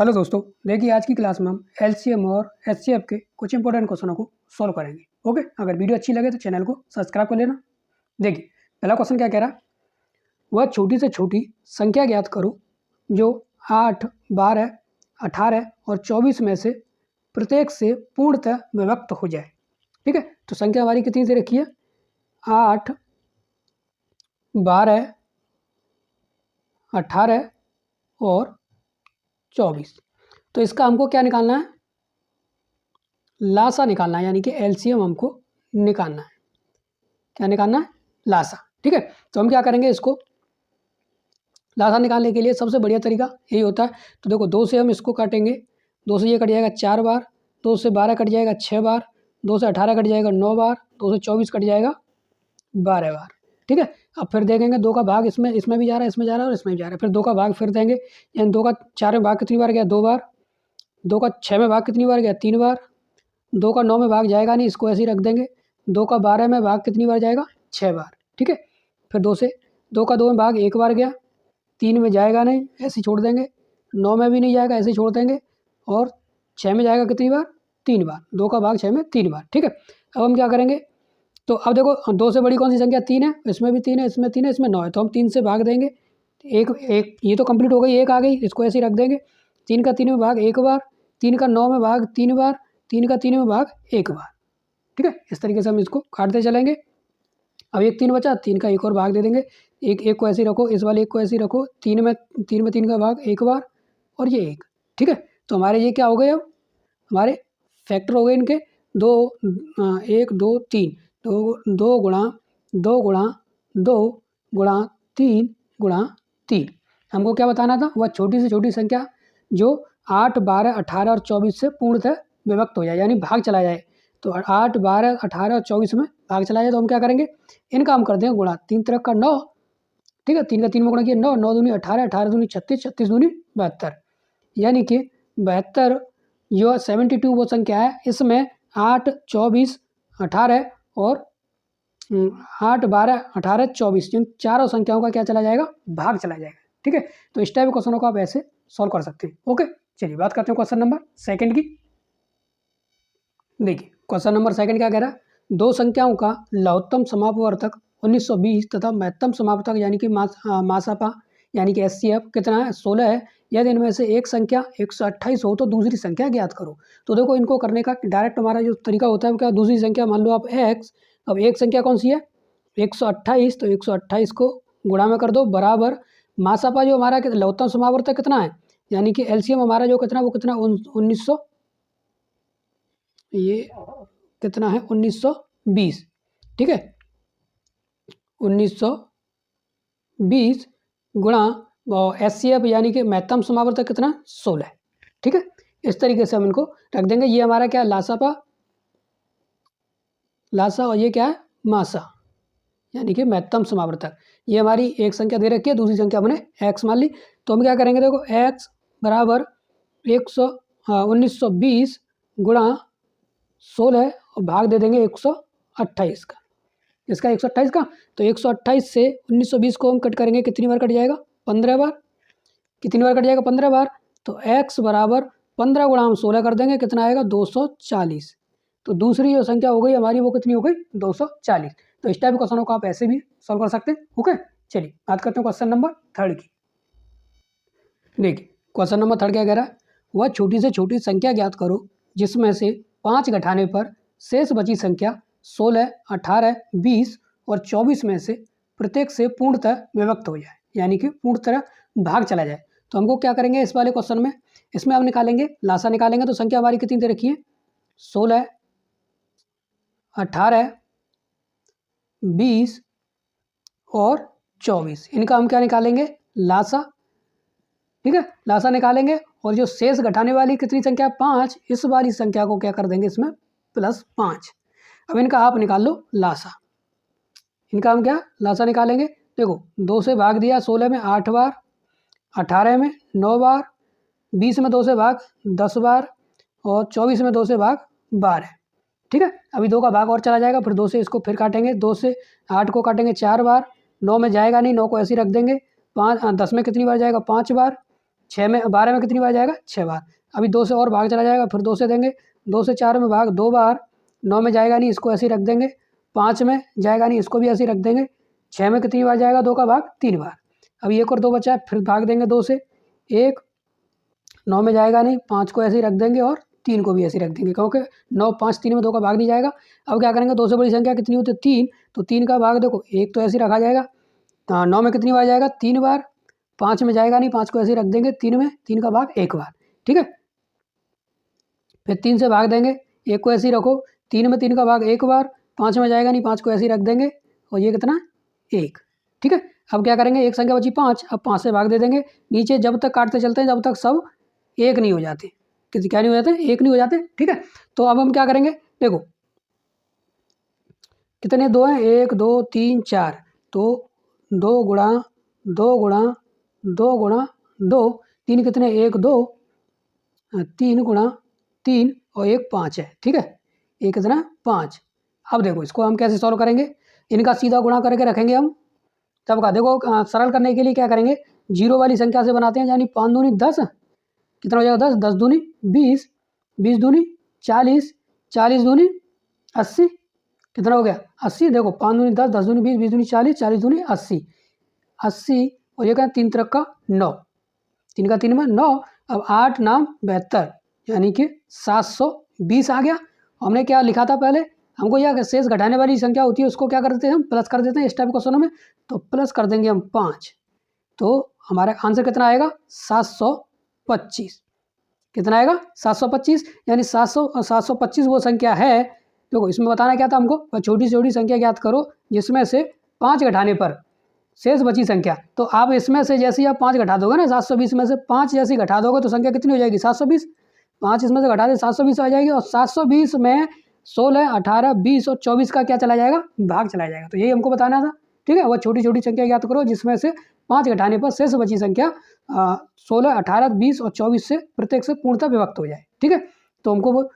Hello दोस्तों, देखिए आज की क्लास में हम एलसीएम और एचसीएफ के कुछ इंपॉर्टेंट क्वेश्चनों को सॉल्व करेंगे। ओके, अगर वीडियो अच्छी लगे तो चैनल को सब्सक्राइब कर लेना। देखिए पहला क्वेश्चन क्या कह रहा है, वह छोटी से छोटी संख्या ज्ञात करो जो 8, 12, 18 और 24 में से प्रत्येक से पूर्णतः विभक्त हो जाए। ठीक है, तो संख्या हमारी कितनी से रखी है, 8, 12, 18 और 24। तो इसका हमको क्या निकालना है, लासा निकालना है, यानी कि एलसीएम हमको निकालना है। क्या निकालना है, लासा। ठीक है, तो हम क्या करेंगे, इसको लासा निकालने के लिए सबसे बढ़िया तरीका यही होता है। तो देखो 2 से हम इसको काटेंगे, 2 से ये कट जाएगा 4 बार, 2 से 12 कट जाएगा 6 बार, 2 से 18 कट जाएगा 9 बार, 2 से 24 कट जाएगा 12 बार। ठीक है, अब फिर देखेंगे 2 का भाग इसमें भी जा रहा है, इसमें जा रहा है और इसमें भी जा रहा है। फिर 2 का भाग फिर देंगे, यानी 2 का 4 में भाग कितनी बार गया, 2 बार। 2 का 6 में भाग कितनी बार गया, 3 बार। 2 का 9 में भाग जाएगा नहीं, इसको ऐसे ही रख देंगे। 2 का 12 में भाग कितनी बार जाएगा, 6 बार। ठीक है, फिर 2 का 2 में भाग 1 बार गया, 3 में जाएगा नहीं, ऐसे ही छोड़ देंगे। 9 में भी नहीं जाएगा, ऐसे ही छोड़ देंगे। और 6 में जाएगा कितनी बार, 3 बार। 2 का भाग 6 में 3 बार। ठीक है, अब हम क्या करेंगे, तो अब देखो 2 से बड़ी कौन सी संख्या, 3 है, इसमें भी 3 है, इसमें 3 है, इसमें 9 है, तो हम 3 से भाग देंगे। एक ये तो कंप्लीट हो गई, एक आ गई, इसको ऐसे ही रख देंगे। 3 का 3 में भाग 1 बार, 3 का 9 में भाग 3 बार, 3 का 3 में भाग 1 बार। ठीक है, इस तरीके से हम इसको काटते चलेंगे। अब एक 3 बचा, 3 का एक और भाग दे देंगे। एक को ऐसे ही रखो, इस वाले एक को ऐसे ही रखो। 3 का भाग 1 बार और ये 1। ठीक है, तो हमारे ये क्या हो गए, अब हमारे फैक्टर हो गए इनके 2, 1, 2, 3, 2 गुणा 2 गुणा 2 गुणा 3 गुणा 3। हमको क्या बताना था, वह छोटी से छोटी संख्या जो 8, 12, 18 और 24 से पूर्णतः विभक्त हो जाए, यानी भाग चला जाए। तो 8, 12, 18 और 24 में भाग चला जाए, तो हम क्या करेंगे, इनका हम कर देंगे गुणा। 3 तरह का 9। ठीक है, 3 का 3 में गुणा किया 9, 9 दूनी 18, 18 दूनी 36, 36 दूनी 72, यानी कि 72 जो 72 वो संख्या है। इसमें 8, 24, 18 और 8, 12, 18, 24 इन चारों संख्याओं का क्या चला जाएगा, भाग चला जाएगा। ठीक है, तो इस टाइप के क्वेश्चनों को आप ऐसे सॉल्व कर सकते हैं। ओके, चलिए बात करते हैं क्वेश्चन नंबर सेकंड की। देखिए क्वेश्चन नंबर सेकंड क्या कह रहा है, 2 संख्याओं का लघुत्तम समापवर्तक 1920 तथा महत्तम समापवर्तक यानी कि मासापा यानी कि एचसीएफ कितना है, 16 है। यदि इनमें से एक संख्या 128 हो तो दूसरी संख्या ज्ञात करो। तो देखो इनको करने का डायरेक्ट हमारा जो तरीका होता है वो क्या, दूसरी संख्या मान लो आप x, अब एक संख्या कौन सी है 128, तो 128 को गुणा में कर दो बराबर मासापा जो हमारा लघुत्तम समापवर्तक कितना है, यानी कि एलसीएम हमारा जो कितना वो कितना 1900, ये कितना है 1920। ठीक है, 1920 गुणा एचसीएफ यानी कि महत्तम समावर्तक कितना 16 है। ठीक है, इस तरीके से हम इनको रख देंगे। ये हमारा क्या लासापा, लासा, और ये क्या है मासा यानी कि महत्तम समावर्तक। ये हमारी एक संख्या दे रखी है, दूसरी संख्या हमने x मान ली। तो हम क्या करेंगे, देखो x बराबर 1920 गुणा 16 और भाग दे देंगे 128 का, इसका 128 का। तो 128 से 1920 को हम कट करेंगे, कितनी बार कट जाएगा, 15 बार। कितनी बार कट जाएगा, 15 बार। तो x बराबर 15 गुणा हम 16 कर देंगे, कितना आएगा 240। तो दूसरी जो संख्या हो गई हमारी वो कितनी हो गई, 240। तो इस टाइप क्वेश्चनों को आप ऐसे भी सॉल्व कर सकते हैं। ओके, चलिए बात करते हैं क्वेश्चन नंबर थर्ड की। देखिए क्वेश्चन नंबर थर्ड क्या कह रहा है, वह छोटी से छोटी संख्या ज्ञात करो जिसमें से 5 घटाने पर शेष बची संख्या 16, 18, 20 और 24 में से प्रत्येक से पूर्णतः विभक्त हो जाए, यानी कि पूर्णतः भाग चला जाए। तो हमको क्या करेंगे इस वाले क्वेश्चन में, इसमें हम निकालेंगे लासा निकालेंगे। तो संख्या हमारी कितनी दे रखी है, 16, 18, 20 और 24, इनका हम क्या निकालेंगे, लासा। ठीक है, लासा निकालेंगे। और जो शेष घटाने वाली कितनी संख्या 5, इस वाली संख्या को क्या कर देंगे इसमें +5। अब इनका आप निकाल लो लासा। इनका हम क्या लासा निकालेंगे, देखो 2 से भाग दिया 16 में 8 बार, 18 में 9 बार, 20 में 2 से भाग 10 बार और 24 में 2 से भाग 12। ठीक है, अभी 2 का भाग और चला जाएगा, फिर 2 से इसको फिर काटेंगे, 2 से 8 को काटेंगे 4 बार, 9 में जाएगा नहीं, 9 को ऐसे ही रख देंगे। 10 में कितनी बार जाएगा, 5 बार। 6 में 12 में कितनी बार जाएगा 6 बार। अभी 2 से और भाग चला जाएगा, फिर 2 से देंगे, 2 से 4 में भाग 2 बार, 9 में जाएगा नहीं, इसको ऐसे ही रख देंगे, 5 में जाएगा नहीं, इसको भी ऐसे ही रख देंगे, 6 में कितनी बार जाएगा 2 का भाग 3 बार। अभी 1 और 2 बचा है, फिर भाग देंगे 2 से 1, 9 में जाएगा नहीं, 5 को ऐसे ही रख देंगे और 3 को भी ऐसे ही रख देंगे, क्योंकि 9 5 3 में 2 का भाग नहीं जाएगा। अब क्या करेंगे, 2 से बड़ी संख्या कितनी होती है 3, तो 3 का भाग देखो 1 तो ऐसे ही रखा जाएगा, 9 में कितनी बार जाएगा 3 बार, 5 में जाएगा नहीं, 5 को ऐसे ही रख देंगे, 3 में 3 का भाग 1 बार, ठीक है। फिर 3 से भाग देंगे, 1 को ऐसे ही रखो, 3 में 3 का भाग 1 बार, 5 में जाएगा नहीं, 5 को ऐसे ही रख देंगे, और ये कितना 1, ठीक है। अब क्या करेंगे, एक संख्या बची 5, अब 5 से भाग दे देंगे, नीचे जब तक काटते चलते हैं जब तक सब 1 नहीं हो जाते, क्या नहीं हो जाते 1 नहीं हो जाते, ठीक है। तो अब हम क्या करेंगे, देखो कितने 2 हैं, 1 2 3 4, तो 2 गुणा 2 गुणा 2 गुणा 2, 3 कितने 1 2, 3 गुणा 3 और 1 5 है, ठीक है, ये कितना 5। अब देखो इसको हम कैसे सॉल्व करेंगे, इनका सीधा गुणा करके रखेंगे हम, तब का देखो सरल करने के लिए क्या करेंगे, जीरो वाली संख्या से बनाते हैं, यानी 5 दूनी 10, कितना हो जाएगा 10, 10 दूनी 20, 20 दूनी 40, 40 दूनी 80, कितना हो गया 80, देखो 5 दूनी 10, 10 दूनी 20, 20 दूनी 40, 40 दूनी 80, 80 और ये क्या 3 त्रिक का 9, 3 का 3 में 9, अब 8 नाम 72, यानी कि 720 आ गया। हमने क्या लिखा था पहले, हमको यह शेष घटाने वाली संख्या होती है उसको क्या कर देते हैं हम प्लस कर देते हैं इस टाइप क्वेश्चनों में, तो प्लस कर देंगे हम 5, तो हमारा आंसर कितना आएगा 725, कितना आएगा 725, यानी 725 वो संख्या है। देखो इसमें बताना क्या था हमको, छोटी से छोटी संख्या ज्ञात करो जिसमें से 5 घटाने पर शेष बची संख्या, तो आप इसमें से जैसे ही आप 5 घटा दोगे ना 720 में से 5 जैसे ही घटा दोगे तो संख्या कितनी हो जाएगी 720, 5 इसमें से घटा दे 720 आ जाएगी, और 720 में 16 18 20 और 24 का क्या चला जाएगा भाग चला जाएगा, तो यही हमको बताना था, ठीक है। वह छोटी छोटी संख्या ज्ञात करो जिसमें से 5 घटाने पर शेष बची संख्या 16 18 20 और 24 से प्रत्येक से पूर्णतः विभक्त हो जाए, ठीक है। तो हमको वो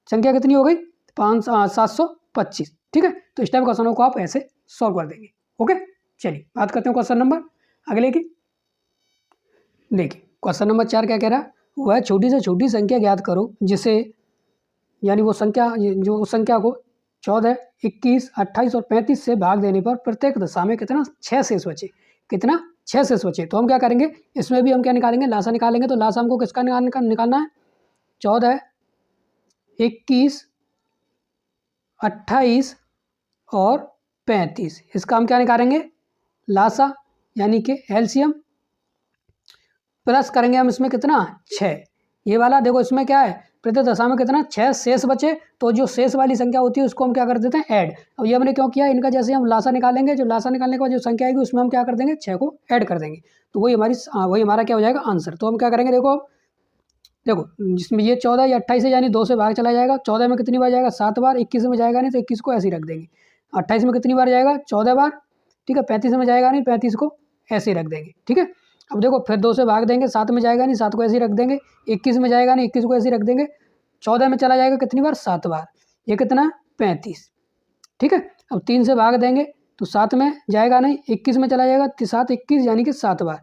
संख्या कितनी हो गई 725, ठीक है। तो इस टाइप क्वेश्चनों को आप ऐसे सॉल्व कर देंगे, ओके। चलिए बात करते हैं क्वेश्चन नंबर अगले की। देखिए क्वेश्चन नंबर 4 क्या कह रहा है, वह छोटी से छोटी संख्या ज्ञात करो जिसे, यानी वो संख्या जो उस संख्या को 14 21 28 और 35 से भाग देने पर प्रत्येक दशा में कितना 6 शेष बचे, कितना 6 शेष बचे। तो हम क्या करेंगे, इसमें भी हम क्या निकालेंगे लासा निकालेंगे, तो लासा हमको किसका निकालना है 14 21 28 और 35, इसका हम क्या निकालेंगे लासा, यानी कि एलसीएम, प्लस करेंगे हम इसमें कितना 6, ये वाला देखो इसमें क्या है प्रत्येक दशा में कितना 6 शेष बचे, तो जो शेष वाली संख्या होती है उसको हम क्या कर देते हैं ऐड। अब ये हमने क्यों किया, इनका जैसे हम लासा निकालेंगे, जो लासा निकालने के बाद जो संख्या आएगी उसमें हम क्या कर देंगे 6 को ऐड कर देंगे, तो वही हमारा क्या हो जाएगा आंसर। तो हम क्या करेंगे, देखो जिसमें ये 14 या 28 है, यानी 2 से भाग चला जाएगा, 14 में कितनी बार जाएगा 7 बार, 21 में जाएगा नहीं तो 21 को ऐसे ही रख देंगे, 28 में कितनी बार जाएगा 14 बार, ठीक है, 35 में जाएगा नहीं 35 को ऐसे ही रख देंगे, ठीक है। अब देखो फिर 2 से भाग देंगे, 7 में जाएगा नहीं 7 को ऐसे ही रख देंगे, 21 में जाएगा नहीं 21 को ऐसे ही रख देंगे, 14 में चला जाएगा कितनी बार 7 बार, ये कितना 35, ठीक है। अब 3 से भाग देंगे तो 7 में जाएगा नहीं, 21 में चला जाएगा 7 21 यानी कि 7 बार,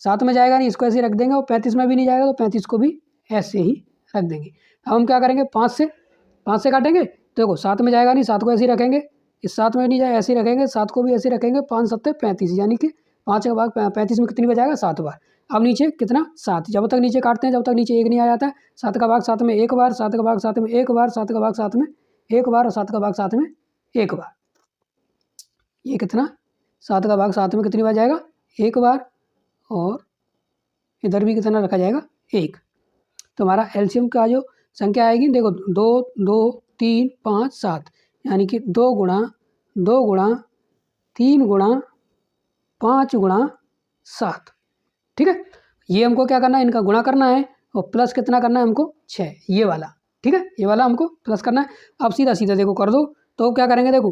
7 में जाएगा नहीं इसको ऐसे ही रख देंगे, और 35 में भी नहीं जाएगा तो 35 को भी ऐसे ही रख देंगे। अब हम क्या करेंगे 5 से काटेंगे, तो देखो 7 में जाएगा नहीं 7 को ऐसे ही रखेंगे, इस 7 में नहीं जाए ऐसे ही रखेंगे, 7 को भी ऐसे ही रखेंगे, 5 7 35, यानी कि 5 का भाग 35 में कितनी बार जाएगा 7 बार। अब नीचे कितना 7, जब तक नीचे काटते हैं जब तक नीचे 1 नहीं आ जाता है, 7 का भाग 7 में 1 बार, 7 का भाग 7 में 1 बार, 7 का भाग 7 में 1 बार और 7 का भाग 7 में 1 बार, ये कितना 7 का भाग 7 में कितनी बार जाएगा 1 बार, और इधर भी कितना रखा जाएगा 1। तो हमारा एलसीएम का जो संख्या आएगी देखो 2 2 3 5 7, यानी कि 2 गुणा 3 गुणा 5 गुणा 7, ठीक है। ये हमको क्या करना है, इनका गुणा करना है और प्लस कितना करना है हमको 6, ये वाला, ठीक है, ये वाला हमको प्लस करना है। अब सीधा सीधा देखो कर दो, तो क्या करेंगे देखो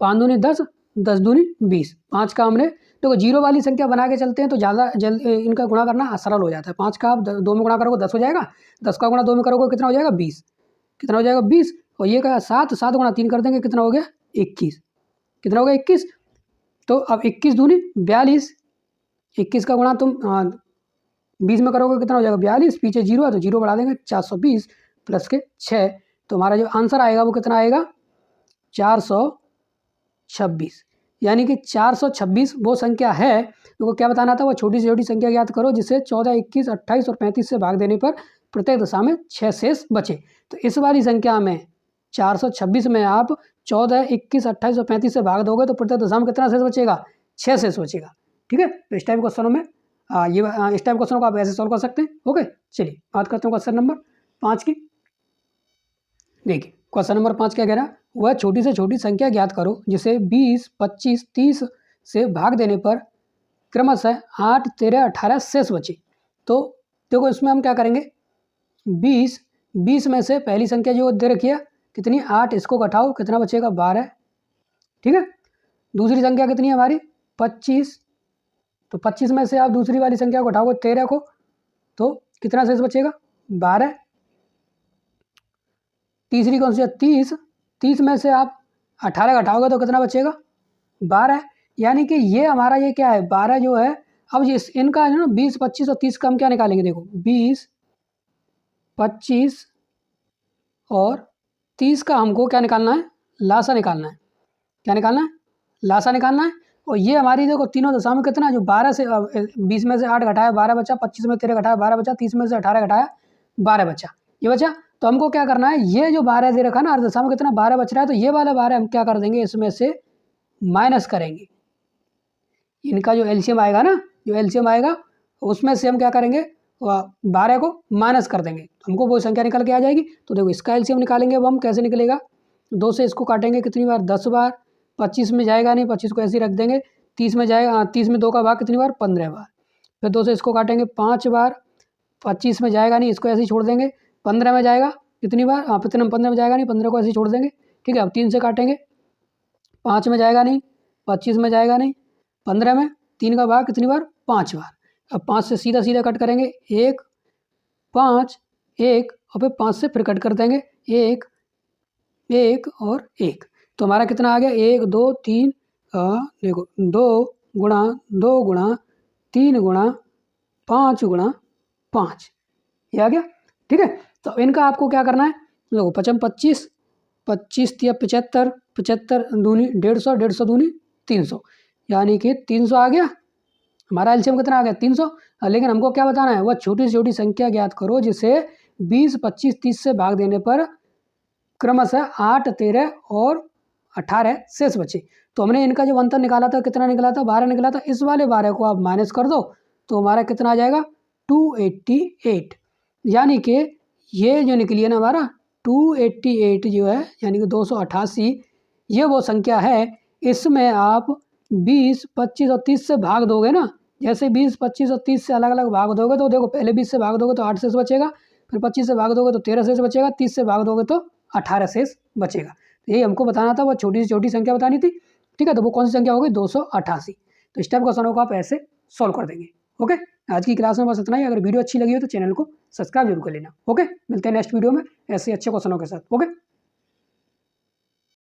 5 दूनी 10, 10 दूनी 20, 5 का हमने देखो जीरो वाली संख्या बना के चलते हैं तो ज़्यादा जल्द इनका गुणा करना सरल हो जाता है। 5 का आप 2 में गुणा करोगे 10 हो जाएगा, 10 का गुणा 2 में करोगे कितना हो जाएगा 20, कितना हो जाएगा 20, और ये का 7 7 गुणा 3 कर देंगे कितना हो गया 21, कितना हो गया 21। तो अब 21 दूनी 42, 21 का गुणा तुम 20 में करोगे कितना हो जाएगा 42, पीछे 0 है तो 0 बढ़ा देंगे 420 प्लस के 6, तो हमारा जो आंसर आएगा वो कितना आएगा 426। यानी कि 426 वो संख्या है। तो क्या बताना था, वो छोटी से छोटी संख्या ज्ञात करो जिसे 14, 21, 28 और 35 से भाग देने पर प्रत्येक दशा में 6 शेष बचे। तो इस वाली संख्या में 426 में आप 14, 21, 28 और 35 से भाग दोगे तो प्रत्येक दशा में कितना शेष बचेगा 6 शेष बचेगा। ठीक है, तो इस टाइप क्वेश्चनों में इस टाइप क्वेश्चनों को आप ऐसे सॉल्व कर सकते हैं। ओके, चलिए बात करते हैं क्वेश्चन नंबर 5 की। देखिए क्वेश्चन नंबर 5 क्या कह रहा है, वह छोटी से छोटी संख्या ज्ञात करो जिसे 20, 25, 30 से भाग देने पर क्रमशः 8, 13, 18 शेष बचे। तो देखो इसमें हम क्या करेंगे, 20 में से पहली संख्या जो दे रखी है कितनी 8, इसको घटाओ कितना बचेगा 12। ठीक है, दूसरी संख्या कितनी है हमारी 25, तो 25 में से आप दूसरी वाली संख्या को घटाओगे 13 को, तो कितना शेष बचेगा 12। तीसरी कौन सी है 30 में से आप 18 घटाओगे तो कितना बचेगा 12। यानी कि ये हमारा ये क्या है 12 जो है। अब ये इनका है ना 20, 25 और 30 का हम क्या निकालेंगे, देखो 20, 25 और 30 का हमको क्या निकालना है, लासा निकालना है। क्या निकालना है, लासा निकालना है। और ये हमारी देखो तीनों दशा में कितना जो 12 से 20 में से 8 घटाया 12 बचा, 25 में 13 घटाया 12 बचा, 30 में से 18 घटाया 12 बचा, ये बचा। तो हमको क्या करना है, ये जो 12 दे रखा ना हर दशा में कितना 12 बच रहा है, तो ये वाला 12 हम क्या कर देंगे इसमें से माइनस करेंगे। इनका जो एलसीएम आएगा ना, जो एलसीएम आएगा उसमें से हम क्या करेंगे 12 को माइनस कर देंगे, हमको वो संख्या निकल के आ जाएगी। तो देखो इसका एलसीएम निकालेंगे, अब हम कैसे निकलेगा, 2 से इसको काटेंगे कितनी बार 10 बार, 25 में जाएगा नहीं 25 को ऐसे ही रख देंगे, 30 में जाएगा 30 में 2 का भाग कितनी बार 15 बार, फिर 2 से इसको काटेंगे 5 बार, 25 में जाएगा नहीं इसको ऐसे ही छोड़ देंगे, 15 में जाएगा कितनी बार 15 में जाएगा नहीं 15 को ऐसे ही छोड़ देंगे। ठीक है, अब 3 से काटेंगे 5 में जाएगा नहीं, 25 में जाएगा नहीं, 15 में 3 का भाग कितनी बार 5 बार। अब 5 से सीधा सीधा कट करेंगे 1, 5, 1 और फिर 5 से फिर कट कर देंगे 1, 1 और 1, तो हमारा कितना आ गया 1, 2, 3 देखो 2 गुणा 2 गुणा 3 गुणा 5 गुणा 5, ये आ गया। ठीक है, तो इनका आपको क्या करना है, देखो 25, 25 या 75, 75 दूनी 150, 150 दूनी 300, यानी कि 300 आ गया हमारा एलसीएम कितना आ गया 300। लेकिन हमको क्या बताना है, वह छोटी से छोटी संख्या ज्ञात करो जिसे 20, 25, 30 से भाग देने पर क्रमशः 8, 13 और 18 शेष बचे। तो हमने इनका जो अंतर निकाला था कितना निकला था 12 निकला था, इस वाले 12 को आप माइनस कर दो तो हमारा कितना आ जाएगा 288। यानी कि ये जो निकली है ना हमारा 288 जो है यानी कि 288, ये वो संख्या है। इसमें आप 20, 25 और 30 से भाग दोगे ना, जैसे 20, 25 और 30 से अलग अलग भाग दोगे तो देखो पहले 20 से भाग दोगे तो 8 शेष बचेगा, फिर 25 से भाग दोगे तो 13 शेष बचेगा, 30 से भाग दोगे तो 18 शेष बचेगा। तो यही हमको बताना था, वो छोटी से छोटी संख्या बतानी थी। ठीक है, तो वो कौन सी संख्या होगी 288। तो इस टाइप क्वेश्चनों को आप ऐसे सॉल्व कर देंगे। ओके, आज की क्लास में बस इतना ही। अगर वीडियो अच्छी लगी हो तो चैनल को सब्सक्राइब जरूर कर लेना। ओके, मिलते हैं नेक्स्ट वीडियो में ऐसे अच्छे क्वेश्चनों के साथ। ओके।